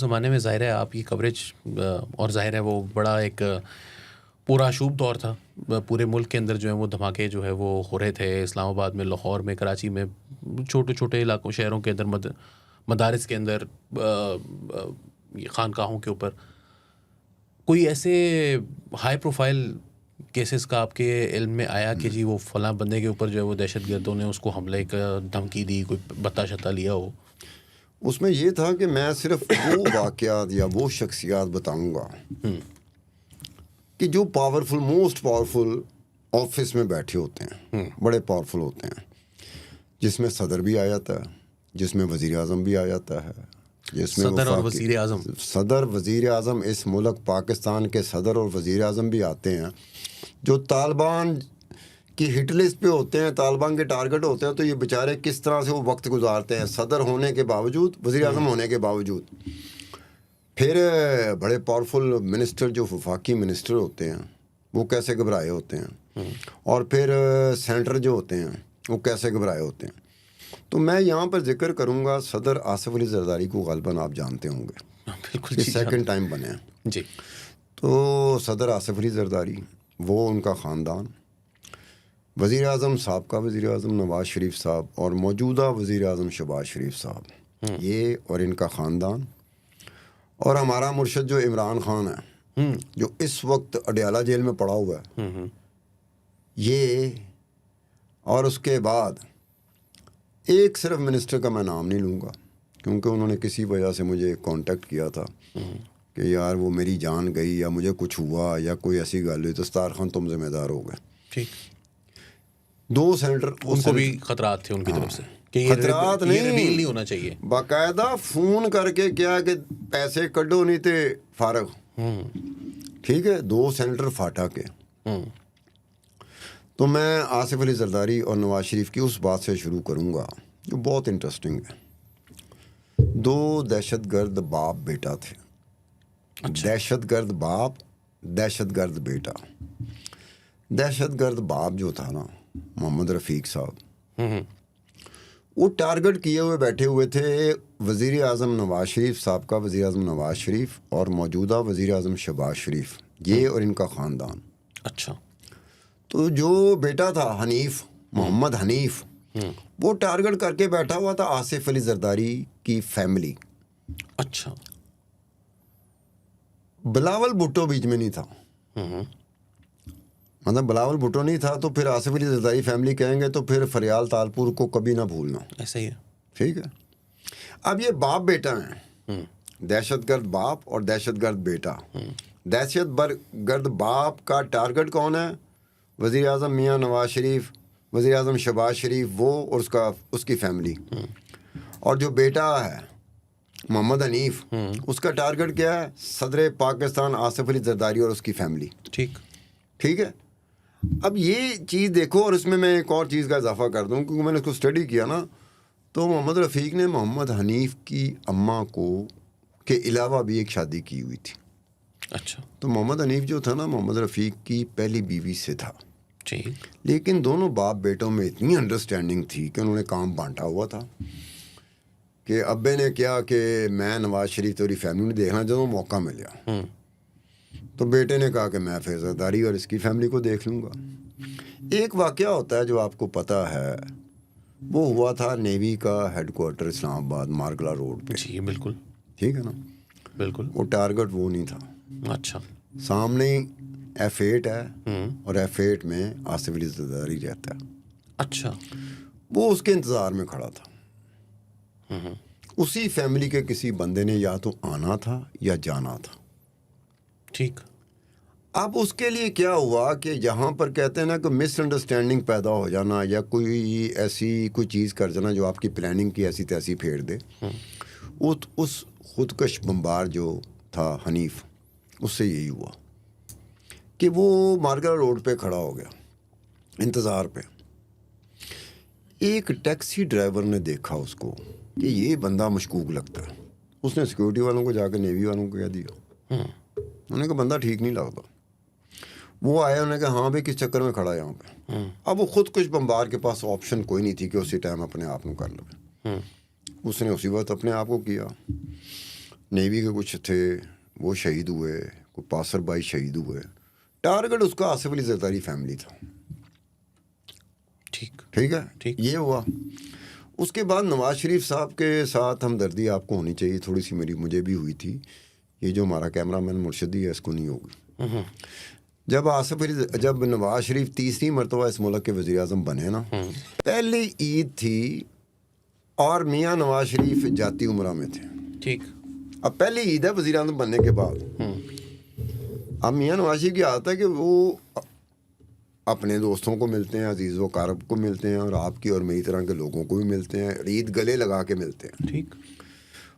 زمانے میں ظاہر ہے آپ کی کوریج اور ظاہر ہے وہ بڑا ایک پرآشوب دور تھا. پورے ملک کے اندر جو ہے وہ دھماکے جو ہے وہ ہو رہے تھے. اسلام آباد میں, لاہور میں, کراچی میں, چھوٹے چھوٹے علاقوں شہروں کے اندر, مدارس کے اندر, خانقاہوں کے اوپر. کوئی ایسے ہائی پروفائل کیسز کا آپ کے علم میں آیا کہ جی وہ فلاں بندے کے اوپر جو ہے وہ دہشت گردوں نے اس کو حملے کا دھمکی دی, کوئی بتا شتا لیا ہو؟ اس میں یہ تھا کہ میں صرف وہ واقعات یا وہ شخصیات بتاؤں گا کہ جو پاورفل, موسٹ پاورفل آفس میں بیٹھے ہوتے ہیں, بڑے پاورفل ہوتے ہیں, جس میں صدر بھی آ جاتا ہے, جس میں وزیر اعظم بھی آ جاتا ہے, جس میں صدر اور وزیر اعظم, صدر وزیر اعظم اس ملک پاکستان کے صدر اور وزیر اعظم بھی آتے ہیں جو طالبان کی ہٹ لسٹ پہ ہوتے ہیں, طالبان کے ٹارگٹ ہوتے ہیں. تو یہ بیچارے کس طرح سے وہ وقت گزارتے ہیں صدر ہونے کے باوجود, وزیر اعظم ہونے کے باوجود. پھر بڑے پاورفل منسٹر جو وفاقی منسٹر ہوتے ہیں وہ کیسے گھبرائے ہوتے ہیں, اور پھر سینٹر جو ہوتے ہیں وہ کیسے گھبرائے ہوتے ہیں. تو میں یہاں پر ذکر کروں گا صدر آصف علی زرداری کو غالباً آپ جانتے ہوں گے, بالکل یہ سیکنڈ ٹائم بنے ہیں جی. تو صدر آصف علی زرداری, وہ ان کا خاندان, وزیر اعظم سابقہ وزیر اعظم نواز شریف صاحب اور موجودہ وزیر اعظم شہباز شریف صاحب, یہ اور ان کا خاندان, اور ہمارا مرشد جو عمران خان ہے جو اس وقت اڈیالہ جیل میں پڑا ہوا ہے, یہ, اور اس کے بعد ایک صرف منسٹر کا میں نام نہیں لوں گا کیونکہ انہوں نے کسی وجہ سے مجھے کانٹیکٹ کیا تھا کہ یار وہ میری جان گئی یا مجھے کچھ ہوا یا کوئی ایسی گل ہوئی تو ستار خان تم ذمہ دار ہو گئے. ٹھیک. 2 سینیٹر ان کو بھی خطرات تھے ان کی طرف سے کہ خطرات یہ ریویل نہیں ہونا چاہیے, باقاعدہ فون کر کے کیا کہ پیسے کڈو نہیں تھے فارغ. ٹھیک ہے, 2 سینیٹر فاٹا کے. تو میں آصف علی زرداری اور نواز شریف کی اس بات سے شروع کروں گا جو بہت انٹرسٹنگ ہے. 2 دہشت گرد باپ بیٹا تھے. دہشت گرد باپ, دہشت گرد بیٹا. دہشت گرد باپ جو تھا نا, محمد رفیق صاحب, وہ ٹارگٹ کیے ہوئے بیٹھے ہوئے تھے وزیر اعظم نواز شریف صاحب کا, وزیر اعظم نواز شریف اور موجودہ وزیر اعظم شہباز شریف, یہ اور ان کا خاندان. اچھا. تو جو بیٹا تھا حنیف, محمد حنیف, وہ ٹارگٹ کر کے بیٹھا ہوا تھا آصف علی زرداری کی فیملی. اچھا. بلاول بھٹو بیچ میں نہیں تھا, مطلب بلاول بھٹو نہیں تھا تو پھر آصف علی زرداری فیملی کہیں گے تو پھر فریال تالپور کو کبھی نہ بھولنا. ایسا ہی ہے. ٹھیک ہے. اب یہ باپ بیٹا ہیں, دہشت گرد باپ اور دہشت گرد بیٹا. دہشت گرد باپ کا ٹارگٹ کون ہے؟ وزیر اعظم میاں نواز شریف, وزیر اعظم شہباز شریف, وہ اور اس کی فیملی. اور جو بیٹا ہے محمد حنیف, اس کا ٹارگٹ کیا ہے؟ صدر پاکستان آصف علی زرداری اور اس کی فیملی. ٹھیک. ٹھیک ہے. اب یہ چیز دیکھو, اور اس میں ایک اور چیز کا اضافہ کر دوں کیونکہ میں نے اس کو اسٹڈی کیا نا, تو محمد رفیق نے محمد حنیف کی اماں کو کے علاوہ بھی ایک شادی کی ہوئی تھی. اچھا. تو محمد حنیف جو تھا نا, محمد رفیق کی پہلی بیوی سے تھا. ٹھیک. لیکن دونوں باپ بیٹوں میں اتنی انڈرسٹینڈنگ تھی کہ انہوں نے کام بانٹا ہوا تھا کہ ابے نے کیا کہ میں نواز شریف تیری فیملی نے دیکھنا جب موقع ملیا, تو بیٹے نے کہا کہ میں پھر زرداری اور اس کی فیملی کو دیکھ لوں گا. ایک واقعہ ہوتا ہے جو آپ کو پتہ ہے, وہ ہوا تھا نیوی کا ہیڈ کوارٹر اسلام آباد مارگلا روڈ پہ. جی بالکل. ٹھیک ہے نا. بالکل. وہ ٹارگٹ وہ نہیں تھا. اچھا. سامنے F8 ہے اور F8 میں آصف علی زرداری رہتا ہے. اچھا. وہ اس کے انتظار میں کھڑا تھا. اسی فیملی کے کسی بندے نے یا تو آنا تھا یا جانا تھا. ٹھیک. اب اس کے لیے کیا ہوا کہ جہاں پر کہتے ہیں نا کہ مس انڈرسٹینڈنگ پیدا ہو جانا یا کوئی ایسی کوئی چیز کر جانا جو آپ کی پلاننگ کی ایسی تیسی پھیر دے, اس خودکش بمبار جو تھا حنیف, اس سے یہی ہوا کہ وہ مارگلا روڈ پہ کھڑا ہو گیا انتظار پہ. ایک ٹیکسی ڈرائیور نے دیکھا اس کو کہ یہ بندہ مشکوک لگتا ہے. اس نے سیکورٹی والوں کو جا کے نیوی والوں کو کہہ دیا, انہوں نے کہا بندہ ٹھیک نہیں لگتا. وہ آیا, انہوں نے کہا ہاں بھائی کس چکر میں کھڑا ہے یہاں پہ. اب وہ خود کچھ بمبار کے پاس آپشن کوئی نہیں تھی کہ اسی ٹائم اپنے آپ کو کر لے. اس نے اسی وقت اپنے آپ کو کیا. نیوی کے کچھ تھے وہ شہید ہوئے, کوئی پاسر بائی شہید ہوئے. ٹارگٹ اس کا آصف علی زرداری فیملی تھا. ٹھیک ہے, یہ ہوا. اس کے بعد نواز شریف صاحب کے ساتھ ہمدردی آپ کو ہونی چاہیے, تھوڑی سی مجھے بھی ہوئی تھی. یہ جو ہمارا کیمرہ مین مرشدی ہے اس کو نہیں ہوگی. جب نواز شریف تیسری مرتبہ اس ملک کے وزیر اعظم بنے نا, پہلی عید تھی اور میاں نواز شریف جاتی عمرہ میں تھے. ٹھیک, اب پہلی عید ہے وزیر اعظم بننے کے بعد. اب میاں نواز شریف کی عادت ہے کہ وہ اپنے دوستوں کو ملتے ہیں, عزیز و اقارب کو ملتے ہیں, اور آپ کی اور میری طرح کے لوگوں کو بھی ملتے ہیں. عید گلے لگا کے ملتے ہیں. ٹھیک,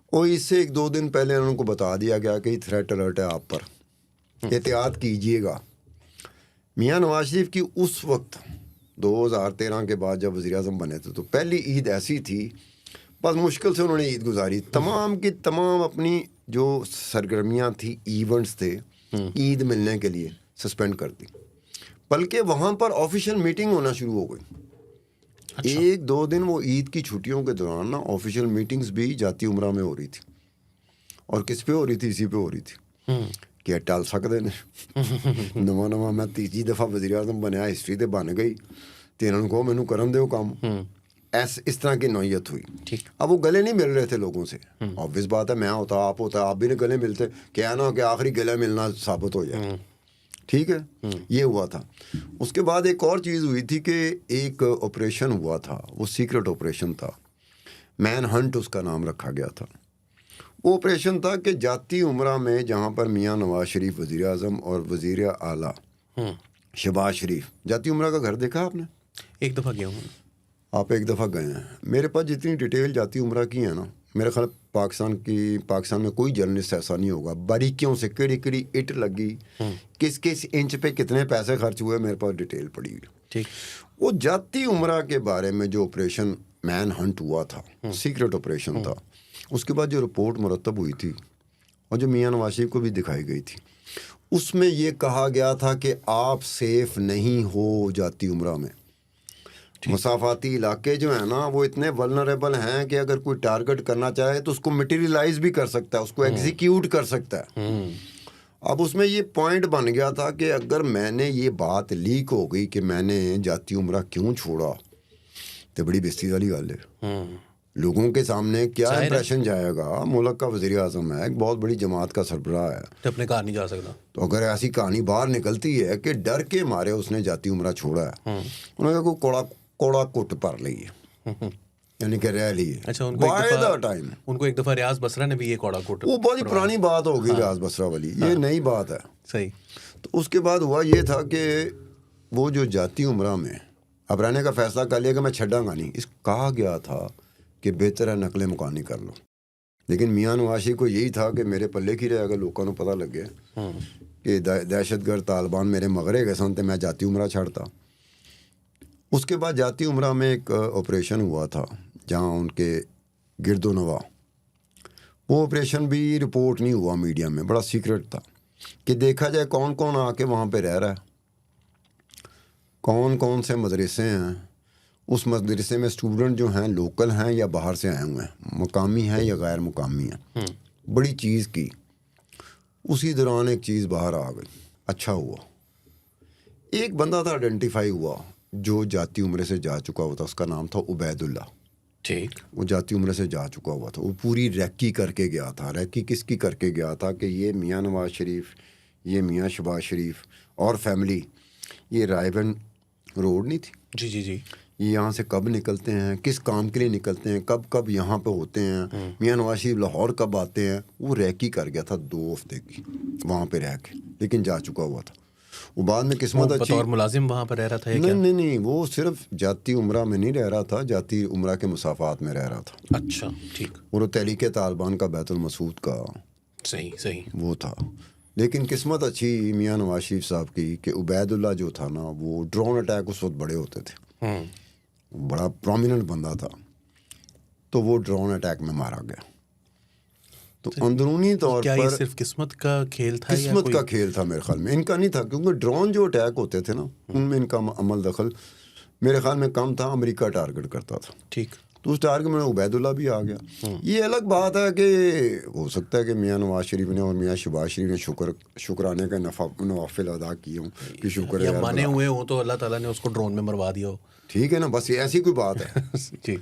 اور اس سے 1-2 دن پہلے ان کو بتا دیا گیا کہ تھریٹ الرٹ ہے آپ پر, احتیاط کیجیے گا. میاں نواز شریف کی اس وقت 2013 کے بعد جب وزیر اعظم بنے تھے تو پہلی عید ایسی تھی, بس مشکل سے انہوں نے عید گزاری. تمام کی تمام اپنی جو سرگرمیاں تھیں, ایونٹس تھے عید ملنے کے لیے, سسپینڈ کر دی. بلکہ وہاں پر آفیشیل میٹنگ ہونا شروع ہو گئی. 1-2 دن وہ عید کی چھٹیوں کے دوران نا آفیشیل میٹنگز بھی جاتی عمرہ میں ہو رہی تھی. اور کس پہ ہو رہی تھی؟ اسی پہ ہو رہی تھی کہ ٹال سکتے ہیں نواں میں تیسری دفعہ وزیر اعظم بنیا, ہسٹری تے بن گئی تے انہوں کو مینوں کرن دیو کام. اس طرح کی نوعیت ہوئی. اب وہ گلے نہیں مل رہے تھے لوگوں سے. آبویس بات ہے, میں ہوتا, آپ ہوتا, آپ بھی نہیں گلے ملتے, کیا نا کہ آخری گلے ملنا ثابت ہو جائے. ٹھیک ہے, یہ ہوا تھا. اس کے بعد ایک اور چیز ہوئی تھی کہ ایک آپریشن ہوا تھا, وہ سیکرٹ آپریشن تھا, مین ہنٹ اس کا نام رکھا گیا تھا. وہ آپریشن تھا کہ جاتی عمرہ میں جہاں پر میاں نواز شریف وزیر اعظم اور وزیر اعلیٰ شہباز شریف, جاتی عمرہ کا گھر دیکھا آپ نے؟ ایک دفعہ گیا ہوں. آپ ایک دفعہ گئے ہیں. میرے پاس جتنی ڈیٹیل جاتی عمرہ کی ہے نا, میرے خیال پاکستان میں کوئی جرنلسٹ ایسا نہیں ہوگا, باریکیوں سے کیڑی اٹ لگی, کس انچ پہ کتنے پیسے خرچ ہوئے, میرے پاس ڈیٹیل پڑی ہوئی. ٹھیک, وہ جاتی عمرہ کے بارے میں جو آپریشن مین ہنٹ ہوا تھا, سیکرٹ آپریشن تھا, اس کے بعد جو رپورٹ مرتب ہوئی تھی اور جو میاں نواز شریف کو بھی دکھائی گئی تھی, اس میں یہ کہا گیا تھا کہ آپ سیف نہیں ہو جاتی عمرہ میں. مسافاتی علاقے جو ہیں نا وہ اتنے ولنریبل ہیں کہ اگر کوئی ٹارگٹ کرنا چاہے تو اس کو مٹیریلائز بھی کر سکتا ہے, اس کو ایگزیکیوٹ کر سکتا ہے. اب اس میں یہ پوائنٹ بن گیا تھا کہ اگر میں نے یہ بات لیک ہو گئی کہ میں نے جاتی عمرہ کیوں چھوڑا, تو بڑی بےزتی والی گل ہے. لوگوں کے سامنے کیا امپریشن جائے گا؟ ملک کا وزیر اعظم ہے, ایک بہت بڑی جماعت کا سربراہ ہے, تو اپنے کہا نہیں جا سکتا. تو اگر ایسی کہانی باہر نکلتی ہے کہ ڈر کے مارے اس نے جاتی عمرہ چھوڑا ہے, انہوں نے کوئی کوڑا کٹ پر لی ہے, یعنی کہ رہ لی ہے. اچھا, ان کو ایک دفعہ ریاض بسرا نے بھی یہ کوڑا کوٹ, وہ بہت ہی پرانی بات ہو گئی ریاض بسرا والی, یہ نئی بات ہے. صحیح. تو اس کے بعد ہوا یہ تھا کہ وہ جو جاتی عمرہ میں اب رہنے کا فیصلہ کر لیا کہ میں چھڈاں گا نہیں, اس کہا گیا تھا کہ بہتر ہے نقل مکانی کر لو. لیکن میاں نواز شریف کو یہی تھا کہ میرے پلے کی رہے, اگر لوگوں کو پتہ لگ گیا کہ دہشت گرد طالبان میرے مغرے گئے سن تو میں جاتی عمرہ چھڑتا. اس کے بعد جاتی عمرہ میں ایک آپریشن ہوا تھا جہاں ان کے گرد و نواح, وہ آپریشن بھی رپورٹ نہیں ہوا میڈیا میں, بڑا سیکرٹ تھا کہ دیکھا جائے کون کون آ کے وہاں پہ رہ رہا ہے, کون کون سے مدرسے ہیں, اس مدرسے میں اسٹوڈنٹ جو ہیں لوکل ہیں یا باہر سے آئے ہوئے ہیں, مقامی ہیں یا غیر مقامی ہیں. بڑی چیز کی. اسی دوران ایک چیز باہر آ گئی. اچھا ہوا ایک بندہ تھا آئیڈینٹیفائی ہوا جو جاتی عمرے سے جا چکا ہوا تھا, اس کا نام تھا عبید اللہ. ٹھیک, وہ جاتی عمرے سے جا چکا ہوا تھا, وہ پوری ریکی کر کے گیا تھا. ریکی کس کی کر کے گیا تھا کہ یہ میاں نواز شریف, یہ میاں شہباز شریف اور فیملی, یہ رائے بند روڈ نہیں تھی, جی, یہ یہاں سے کب نکلتے ہیں, کس کام کے لیے نکلتے ہیں, کب یہاں پہ ہوتے ہیں, میاں نواز شریف لاہور کب آتے ہیں, وہ ریکی کر گیا تھا 2 ہفتے کی وہاں پہ رہ کے, لیکن جا چکا ہوا تھا. وہ بعد میں قسمت اچھی, بطور ملازم وہاں پر رہ رہا تھا. نہیں, وہ صرف جاتی عمرہ میں نہیں رہ رہا تھا, جاتی عمرہ کے مسافات میں رہ رہا تھا. اچھا, ٹھیک. اور تحریک طالبان کا بیت المسعود کا صحیح وہ تھا. لیکن قسمت اچھی میاں نواز شریف صاحب کی کہ عبید اللہ جو تھا نا, وہ ڈرون اٹیک اس وقت بڑے ہوتے تھے, بڑا پرومیننٹ بندہ تھا, تو وہ ڈرون اٹیک میں مارا گیا. تو اندرونی طور پر صرف قسمت کا کھیل تھا, قسمت کا کھیل تھا میرے خیال میں, ان کا نہیں تھا, کیونکہ ڈرون جو اٹیک ہوتے تھے نا ان میں ان کا عمل دخل میرے خیال میں کم تھا, امریکہ ٹارگٹ کرتا تھا. ٹھیک, تو اس ٹارگیٹ میں عبید اللہ بھی آ گیا. یہ الگ بات ہے کہ ہو سکتا ہے کہ میاں نواز شریف نے اور میاں شہباز شریف نے شکرانے کا نوافل ادا کیے ہوں کہ شکر ہے یا مانے ہوئے ہوں تو اللہ تعالیٰ نے اس کو ڈرون میں مروا دیا ہو. ٹھیک ہے نا, بس یہ ایسی کوئی بات ہے. جی